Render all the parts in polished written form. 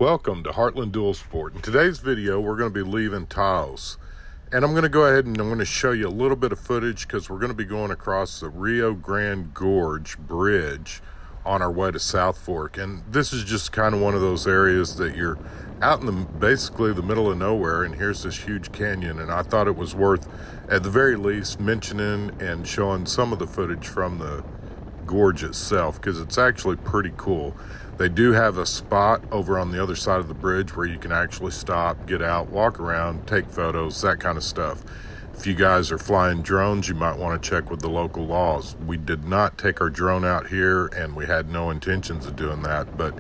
Welcome to Heartland Dual Sport. In today's video, we're going to be leaving Taos. And I'm going to go ahead and I'm going to show you a little bit of footage because we're going to be going across the Rio Grande Gorge Bridge on our way to South Fork. And this is just kind of one of those areas that you're out in basically the middle of nowhere, and here's this huge canyon. And I thought it was worth, at the very least, mentioning and showing some of the footage from the gorge itself because it's actually pretty cool. They do have a spot over on the other side of the bridge where you can actually stop, get out, walk around, take photos, that kind of stuff. If you guys are flying drones, you might want to check with the local laws. We did not take our drone out here, and we had no intentions of doing that. But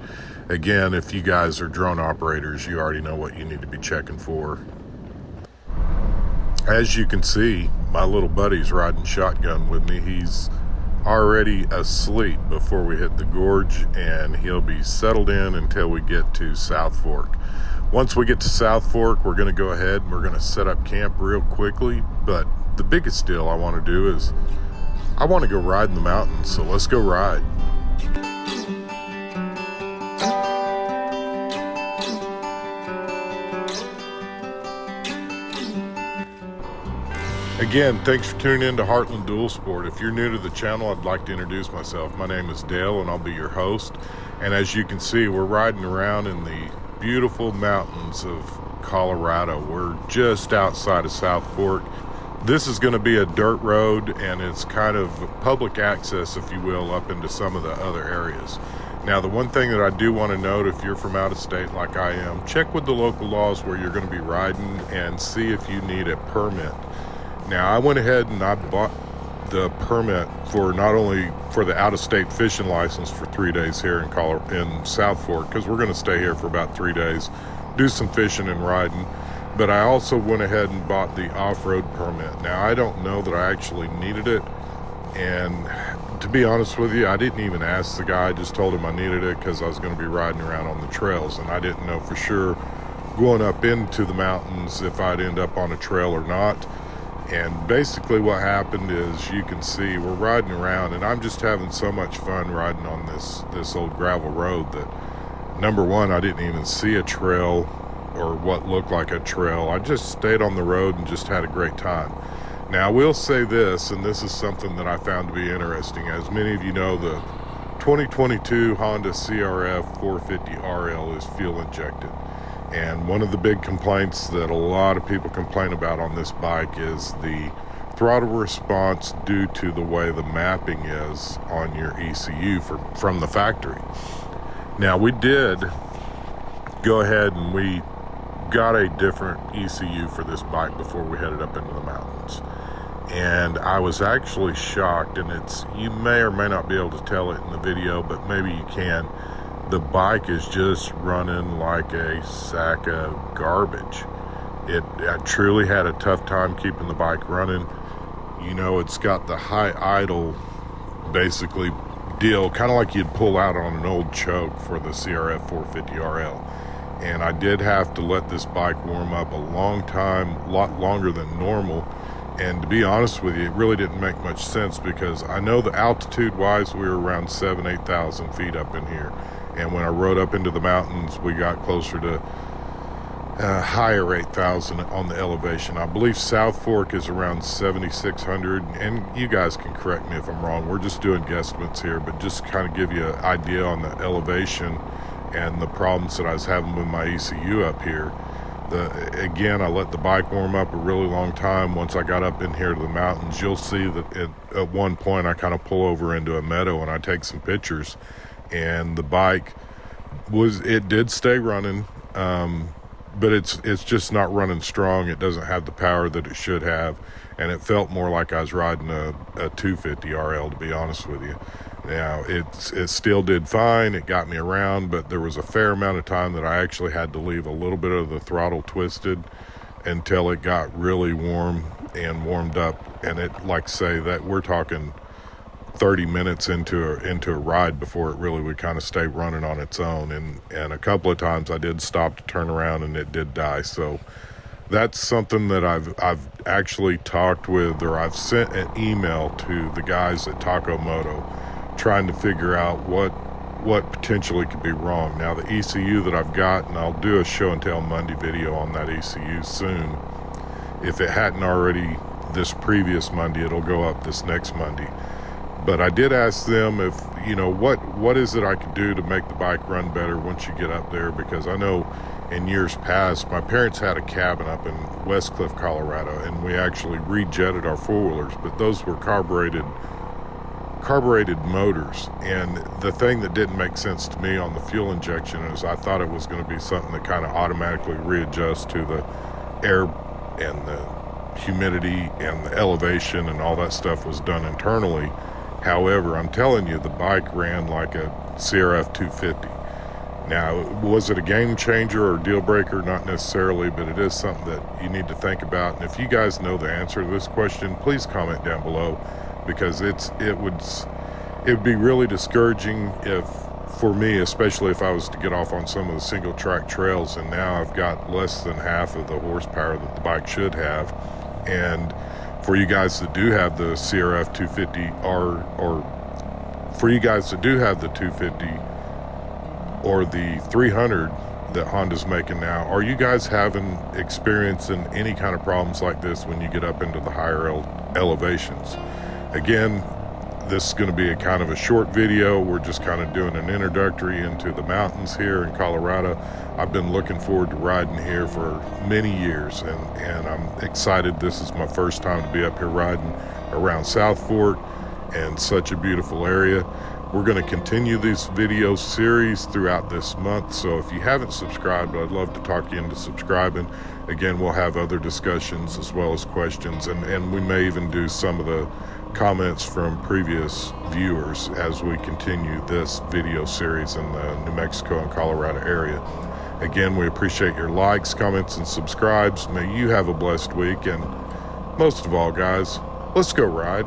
again, if you guys are drone operators, you already know what you need to be checking for. As you can see, my little buddy's riding shotgun with me. He's already asleep before we hit the gorge, and he'll be settled in until we get to South Fork. Once we get to South Fork, we're going to go ahead and we're going to set up camp real quickly. But the biggest deal I want to do is I want to go ride in the mountains, so let's go ride. Again, thanks for tuning in to Heartland Dual Sport. If you're new to the channel, I'd like to introduce myself. My name is Dale, and I'll be your host. And as you can see, we're riding around in the beautiful mountains of Colorado. We're just outside of South Fork. This is going to be a dirt road, and it's kind of public access, if you will, up into some of the other areas. Now, the one thing that I do want to note, if you're from out of state like I am, check with the local laws where you're going to be riding and see if you need a permit. Now, I went ahead and I bought the permit for not only for the out-of-state fishing license for 3 days here in South Fork, because we're going to stay here for about 3 days, do some fishing and riding, but I also went ahead and bought the off-road permit. Now, I don't know that I actually needed it, and to be honest with you, I didn't even ask the guy. I just told him I needed it because I was going to be riding around on the trails, and I didn't know for sure going up into the mountains if I'd end up on a trail or not. And basically what happened is, you can see we're riding around, and I'm just having so much fun riding on this old gravel road that, number one, I didn't even see a trail or what looked like a trail. I just stayed on the road and just had a great time. Now, I will say this, and this is something that I found to be interesting. As many of you know, the 2022 Honda CRF450rl is fuel injected. And one of the big complaints that a lot of people complain about on this bike is the throttle response due to the way the mapping is on your ECU from the factory. Now, we did go ahead and we got a different ECU for this bike before we headed up into the mountains. And I was actually shocked, and you may or may not be able to tell it in the video, but maybe you can. The bike is just running like a sack of garbage. I truly had a tough time keeping the bike running. You know, it's got the high idle basically deal, kind of like you'd pull out on an old choke for the CRF450rl. And I did have to let this bike warm up a long time, a lot longer than normal. And to be honest with you, it really didn't make much sense because I know the altitude wise, we were around 8,000 feet up in here. And when I rode up into the mountains, we got closer to higher 8,000 on the elevation. I believe South Fork is around 7,600, and you guys can correct me if I'm wrong. We're just doing guesstimates here, but just kind of give you an idea on the elevation and the problems that I was having with my ECU up here. Again, I let the bike warm up a really long time. Once I got up in here to the mountains, you'll see that at one point I kind of pull over into a meadow and I take some pictures. And the bike did stay running, but it's just not running strong. It doesn't have the power that it should have, and it felt more like I was riding a 250rl, to be honest with you. Now, it still did fine. It got me around, but there was a fair amount of time that I actually had to leave a little bit of the throttle twisted until it got really warm and warmed up. And it, like say, that we're talking 30 minutes into a ride before it really would kind of stay running on its own, and a couple of times I did stop to turn around and it did die. So that's something that I've actually talked with, or I've sent an email to the guys at Taco Moto trying to figure out what what potentially could be wrong. Now the ECU that I've got, and I'll do a show and tell Monday video on that ECU soon. If it hadn't already this previous Monday, it'll go up this next Monday. But I did ask them if, you know, what is it I could do to make the bike run better once you get up there, because I know in years past, my parents had a cabin up in Westcliff, Colorado, and we actually rejetted our four-wheelers, but those were carbureted motors. And the thing that didn't make sense to me on the fuel injection is I thought it was going to be something that kind of automatically readjusts to the air and the humidity and the elevation, and all that stuff was done internally. However, I'm telling you, the bike ran like a CRF450. Now, was it a game changer or deal breaker? Not necessarily, but it is something that you need to think about. And if you guys know the answer to this question, please comment down below, because it would be really discouraging if, for me, especially if I was to get off on some of the single track trails and now I've got less than half of the horsepower that the bike should have. And for you guys that do have the CRF450R, or for you guys that do have the 250 or the 300 that Honda's making now, are you guys experiencing any kind of problems like this when you get up into the higher elevations? Again, this is going to be a kind of a short video. We're just kind of doing an introductory into the mountains here in Colorado. I've been looking forward to riding here for many years, and I'm excited. This is my first time to be up here riding around South Fork, and such a beautiful area. We're going to continue this video series throughout this month, so if you haven't subscribed, I'd love to talk you into subscribing. Again, we'll have other discussions as well as questions, and we may even do some of the comments from previous viewers as we continue this video series in the New Mexico and Colorado area. Again, we appreciate your likes, comments, and subscribes. May you have a blessed week, and most of all, guys, let's go ride.